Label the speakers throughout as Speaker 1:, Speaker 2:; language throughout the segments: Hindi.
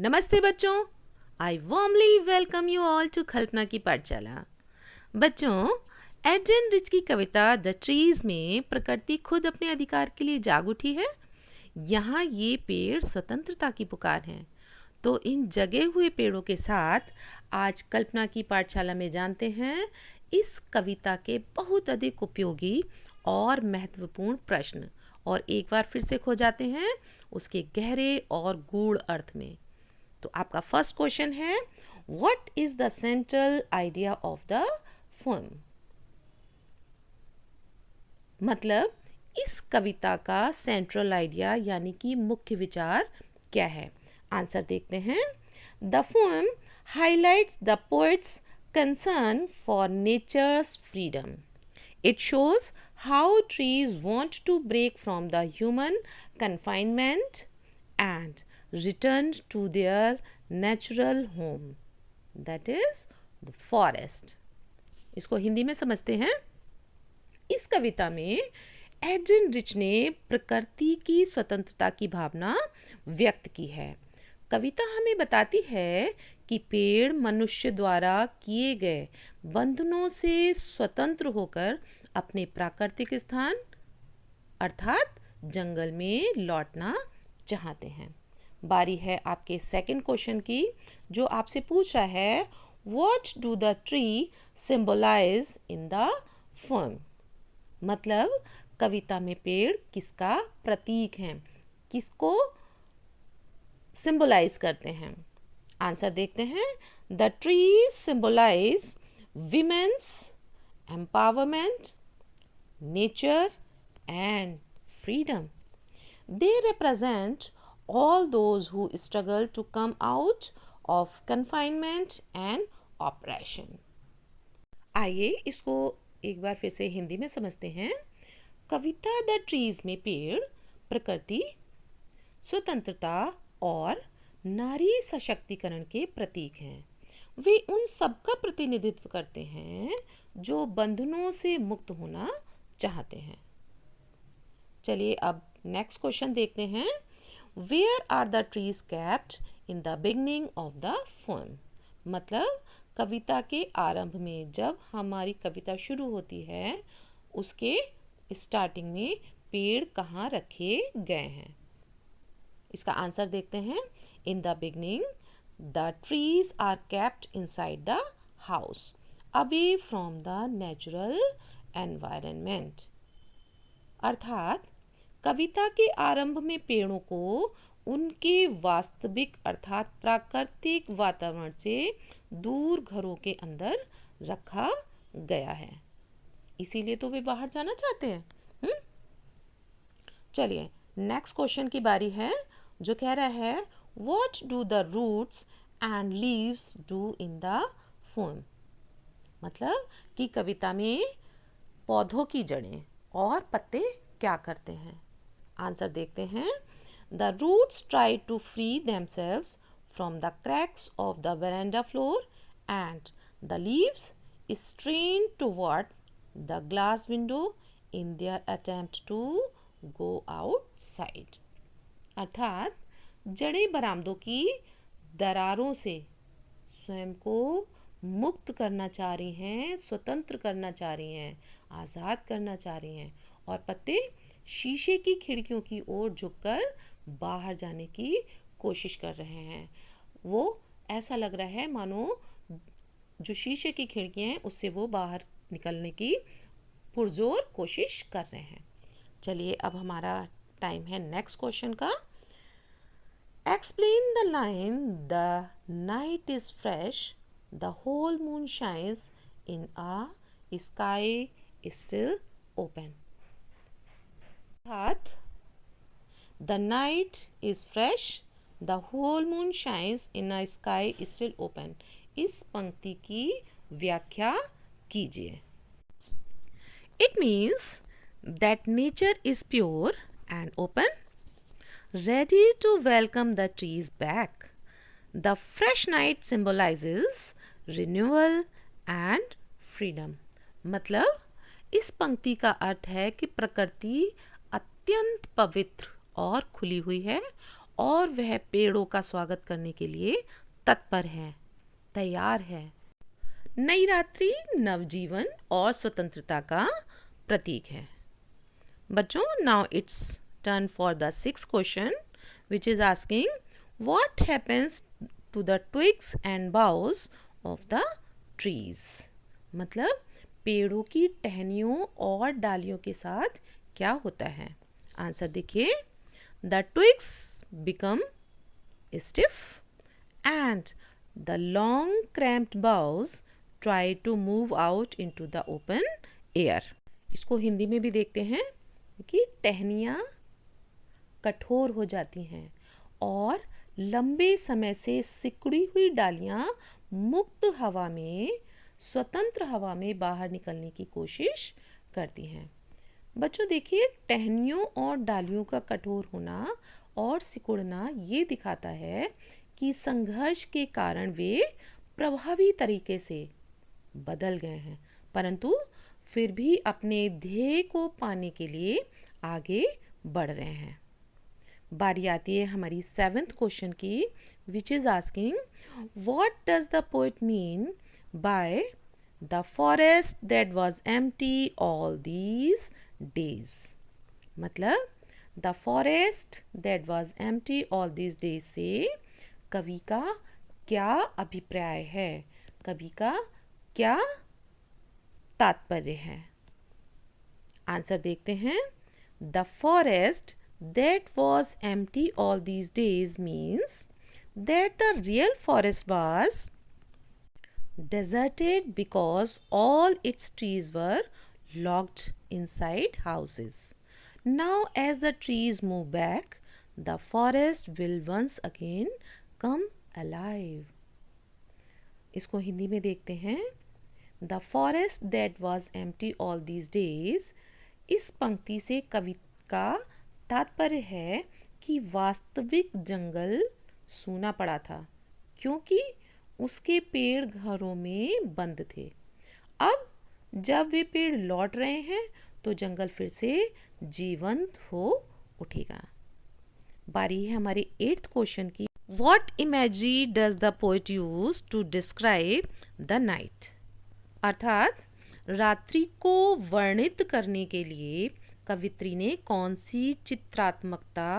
Speaker 1: नमस्ते बच्चों, I warmly welcome you all to Kalpana की पाठशाला। बच्चों, एड्रियन रिच की कविता द ट्रीज में प्रकृति खुद अपने अधिकार के लिए जाग उठी है। यहाँ ये पेड़ स्वतंत्रता की पुकार हैं। तो इन जगे हुए पेड़ों के साथ आज कल्पना की पाठशाला में जानते हैं इस कविता के बहुत अधिक उपयोगी और महत्वपूर्ण प्रश्न, और एक बार फिर से खो जाते हैं उसके गहरे और गूढ़ अर्थ में। तो आपका फर्स्ट क्वेश्चन है, what is the central idea of the poem? मतलब इस कविता का सेंट्रल आइडिया यानी कि मुख्य विचार क्या है? आंसर देखते हैं। The poem highlights the poet's concern for nature's freedom. It shows how trees want to break from the human confinement and return to their natural home, that is the forest. इसको हिंदी में समझते हैं। इस कविता में एड्रियन रिच ने प्रकृति की स्वतंत्रता की भावना व्यक्त की है। कविता हमें बताती है कि पेड़ मनुष्य द्वारा किए गए बंधनों से स्वतंत्र होकर अपने प्राकृतिक स्थान अर्थात जंगल में लौटना चाहते हैं। बारी है आपके सेकंड क्वेश्चन की, जो आपसे पूछ रहा है, what do the tree symbolise in the poem? मतलब कविता में पेड़ किसका प्रतीक हैं, किसको सिंबलाइज करते हैं? आंसर देखते हैं। The trees symbolise women's empowerment, nature and freedom. They represent all those who struggle to come out of confinement and oppression. आइए इसको एक बार फिर से हिंदी में समझते हैं। कविता द ट्रीज में पेड़ प्रकृति, स्वतंत्रता और नारी सशक्तिकरण के प्रतीक हैं। वे उन सब का प्रतिनिधित्व करते हैं जो बंधनों से मुक्त होना चाहते हैं। चलिए अब नेक्स्ट क्वेश्चन देखते हैं। Where are the trees kept in the beginning of the poem? मतलब कविता के आरंभ में, जब हमारी कविता शुरू होती है, उसके स्टार्टिंग में पेड़ कहाँ रखे गए हैं? इसका आंसर देखते हैं। In the beginning the trees are kept inside the house away from the natural environment. अर्थात कविता के आरंभ में पेड़ों को उनके वास्तविक अर्थात प्राकृतिक वातावरण से दूर घरों के अंदर रखा गया है, इसीलिए तो वे बाहर जाना चाहते हैं। चलिए नेक्स्ट क्वेश्चन की बारी है, जो कह रहा है, what do the roots and leaves do in the poem? मतलब कि कविता में पौधों की जड़ें और पत्ते क्या करते हैं? आंसर देखते हैं। The roots try to free themselves from the cracks of the veranda floor and the leaves strain toward the glass window in their attempt to go outside. अर्थात जड़ें बरामदों की दरारों से स्वयं को मुक्त करना चाह रही हैं, स्वतंत्र करना चाह रही हैं, आज़ाद करना चाह रही हैं, और पत्ते शीशे की खिड़कियों की ओर झुककर बाहर जाने की कोशिश कर रहे हैं। वो ऐसा लग रहा है मानो जो शीशे की खिड़कियां हैं उससे वो बाहर निकलने की पुरजोर कोशिश कर रहे हैं। चलिए अब हमारा टाइम है नेक्स्ट क्वेश्चन का। Explain the line the night is fresh the whole moon shines in a sky still open. अर्थात the night is fresh the whole moon shines in a sky still open. इस पंक्ति की व्याख्या कीजिए. It means that nature is pure and open, ready to welcome the trees back. The fresh night symbolizes renewal and freedom. मतलब इस पंक्ति का अर्थ है कि प्रकृति अत्यंत पवित्र और खुली हुई है और वह पेड़ों का स्वागत करने के लिए तत्पर है, तैयार है। नई रात्रि नवजीवन और स्वतंत्रता का प्रतीक है। बच्चों, now it's turn for the 6th question, which is asking what happens to the twigs and boughs of the trees। मतलब पेड़ों की टहनियों और डालियों के साथ क्या होता है। आंसर देखिए, the twigs become stiff and the long cramped boughs try to move out into the open air। इसको हिंदी में भी देखते हैं कि टहनियाँ कठोर हो जाती हैं और लंबे समय से सिकुड़ी हुई डालियां मुक्त हवा में, स्वतंत्र हवा में बाहर निकलने की कोशिश करती हैं। बच्चों देखिए, टहनियों और डालियों का कठोर होना और सिकुड़ना ये दिखाता है कि संघर्ष के कारण वे प्रभावी तरीके से बदल गए हैं, परंतु फिर भी अपने ध्येय को पाने के लिए आगे बढ़ रहे हैं। बारी आती है हमारी 7th क्वेश्चन की, which is asking what does the poet mean by the forest that was empty all these days. मतलब the forest that was empty all these days से कवि का क्या अभिप्राय है, कवि का क्या तात्पर्य है। आंसर देखते हैं, the forest that was empty all these days means that the real forest was deserted because all its trees were locked inside houses. Now as the trees move back, the forest will once again come alive। इसको हिंदी में देखते हैं, the forest that was empty all these days। इस पंक्ति से कवि का तात्पर्य है कि वास्तविक जंगल सूना पड़ा था क्योंकि उसके पेड़ घरों में बंद थे। अब जब वे पेड़ लौट रहे हैं तो जंगल फिर से जीवंत हो उठेगा। बारी है हमारे 8th क्वेश्चन की, what imagery does the poet use to describe the night. अर्थात रात्रि को वर्णित करने के लिए कवित्री ने कौन सी चित्रात्मकता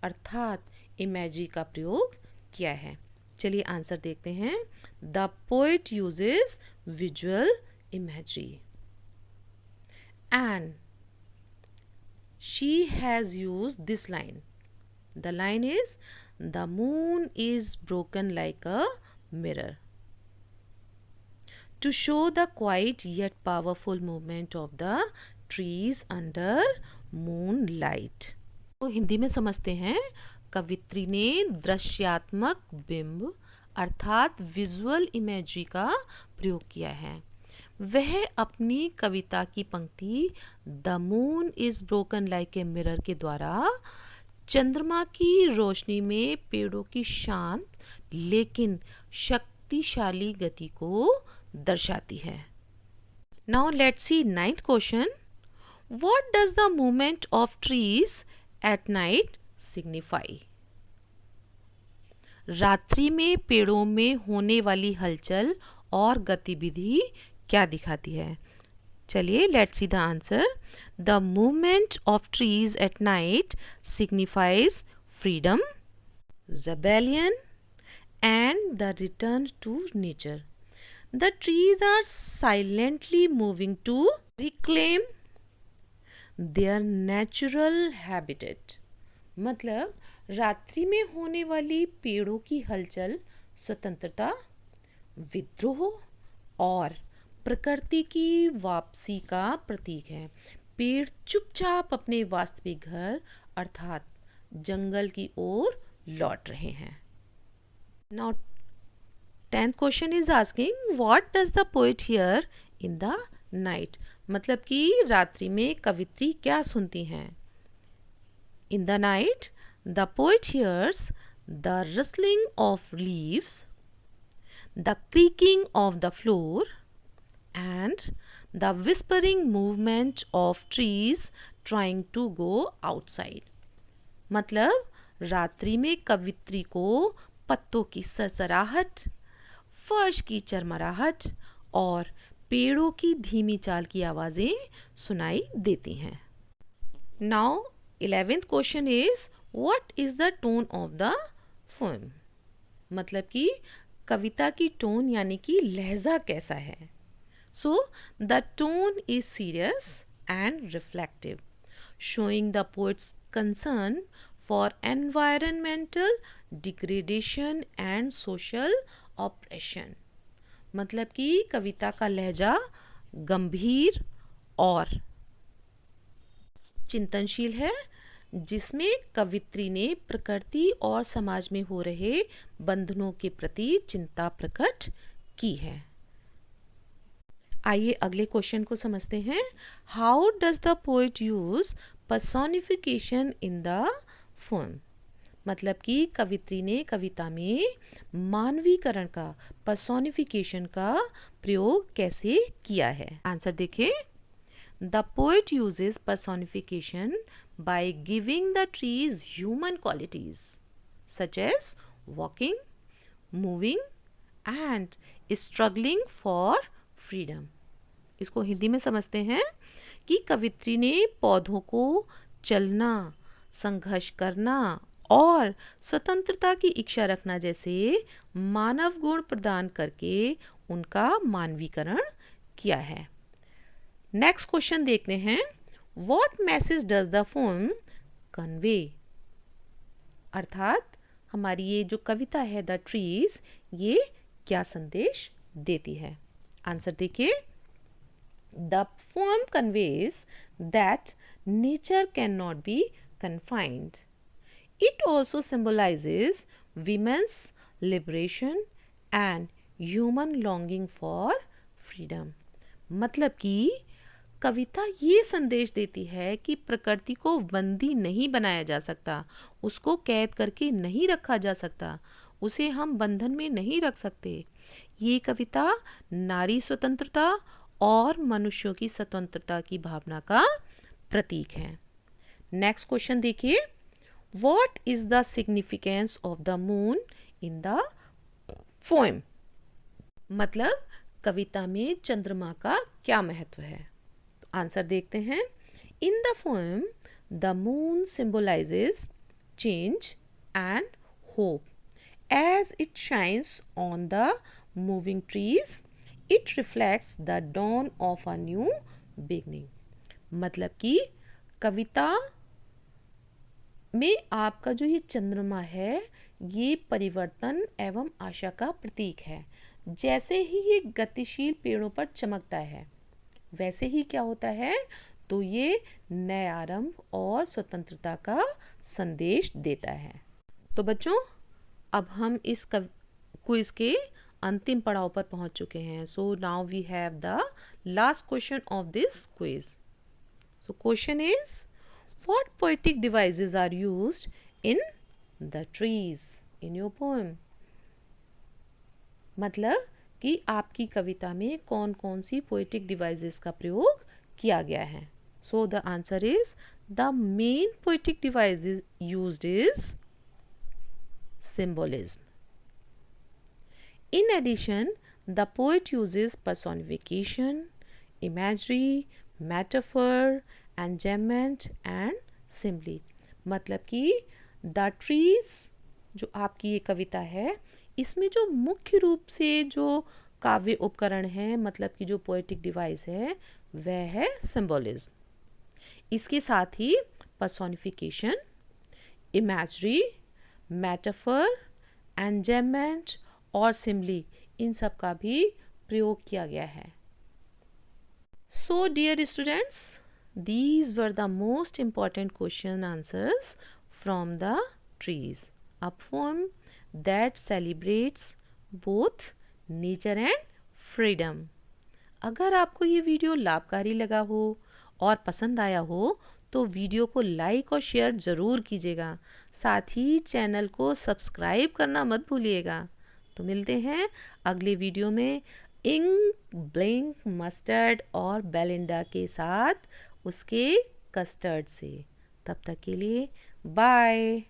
Speaker 1: अर्थात इमेजरी का प्रयोग किया है। चलिए आंसर देखते हैं, the poet uses visual imagery and she has used this line. The line is the moon is broken like a mirror to show the quiet yet powerful movement of the trees under moonlight। तो हिंदी में समझते हैं, कवित्री ने दृश्यात्मक बिंब अर्थात विजुअल इमेजरी का प्रयोग किया है। वह अपनी कविता की पंक्ति the moon is broken like a mirror के द्वारा चंद्रमा की रोशनी में पेड़ों की शांत लेकिन शक्तिशाली गति को दर्शाती है। Now let's see 9th question, what does the movement of trees at night signify. रात्रि में पेड़ों में होने वाली हलचल और गतिविधि क्या दिखाती है। चलिए let's see the answer, the movement of trees at night signifies freedom, rebellion and the return to nature. The trees are silently moving to reclaim their natural habitat। मतलब रात्रि में होने वाली पेड़ों की हलचल स्वतंत्रता, विद्रोह और प्रकृति की वापसी का प्रतीक है। पेड़ चुपचाप अपने वास्तविक घर अर्थात जंगल की ओर लौट रहे हैं। Now 10th question is asking what does the poet hear in the night. मतलब कि रात्रि में कवित्री क्या सुनती हैं। In the night the poet hears the rustling of leaves, the creaking of the floor and the whispering movement of trees trying to go outside. मतलब रात्रि में कवित्री को पत्तों की सरसराहट, फर्श की चरमराहट और पेड़ों की धीमी चाल की आवाजें सुनाई देती हैं। Now 11th question is what is the tone of the poem? मतलब कि कविता की टोन यानी कि लहजा कैसा है। So the tone is serious and reflective, showing the poet's concern for environmental degradation and social oppression। मतलब कि कविता का लहजा गंभीर और चिंतनशील है, जिसमें कवित्री ने प्रकृति और समाज में हो रहे बंधनों के प्रति चिंता प्रकट की है। आइए अगले क्वेश्चन को समझते हैं। How does the poet use personification in the poem? मतलब कि कवित्री ने कविता में मानवीकरण का, पर्सोनिफिकेशन का प्रयोग कैसे किया है। आंसर देखिए। The poet uses personification by giving the trees human qualities such as walking, moving and struggling for freedom। इसको हिंदी में समझते हैं कि कवित्री ने पौधों को चलना, संघर्ष करना और स्वतंत्रता की इच्छा रखना जैसे मानव गुण प्रदान करके उनका मानवीकरण किया है। नेक्स्ट क्वेश्चन देखते हैं। What message does the poem convey? अर्थात हमारी ये जो कविता है द ट्रीज, ये क्या संदेश देती है। आंसर देखिए। The poem conveys that nature cannot be confined. It also symbolizes women's liberation and human longing for freedom। मतलब कि कविता ये संदेश देती है कि प्रकृति को बंदी नहीं बनाया जा सकता, उसको कैद करके नहीं रखा जा सकता, उसे हम बंधन में नहीं रख सकते। ये कविता नारी स्वतंत्रता और मनुष्यों की स्वतंत्रता की भावना का प्रतीक है। नेक्स्ट क्वेश्चन देखिए। What is the significance of the moon in the poem? मतलब कविता में चंद्रमा का क्या महत्व है। आंसर देखते हैं। In the poem the moon symbolises change and hope as it shines on the moving trees. It reflects the dawn of a new beginning. मतलब कि कविता में आपका जो ये चंद्रमा है, ये परिवर्तन एवं आशा का प्रतीक है। जैसे ही ये गतिशील पेड़ों पर चमकता है, वैसे ही क्या होता है, तो ये नए आरंभ और स्वतंत्रता का संदेश देता है। तो बच्चों, अब हम इस क्विज के अंतिम पड़ाव पर पहुंच चुके हैं। So now we have the last question of this quiz. So question is what poetic devices are used in the trees in your poem? मतलब कि आपकी कविता में कौन कौन सी पोएटिक डिवाइसेस का प्रयोग किया गया है। So the answer is the main poetic device used is symbolism. In addition, the poet uses personification, imagery, metaphor, enjambment and simile। मतलब कि the trees जो आपकी ये कविता है, इसमें जो मुख्य रूप से जो काव्य उपकरण है, मतलब कि जो पोएटिक डिवाइस है, वह है सिंबोलिज्म। इसके साथ ही पर्सोनिफिकेशन, इमेजरी, मेटाफर, एंजम्मेंट और सिमली, इन सब का भी प्रयोग किया गया है। So dear students, these were the most important question answers from the trees, a poem that celebrates both nature and freedom। अगर आपको ये वीडियो लाभकारी लगा हो और पसंद आया हो तो वीडियो को लाइक और शेयर ज़रूर कीजिएगा। साथ ही चैनल को सब्सक्राइब करना मत भूलिएगा। तो मिलते हैं अगले वीडियो में इंक, ब्लिंक, मस्टर्ड और बेलिंडा के साथ उसके कस्टर्ड से। तब तक के लिए बाय।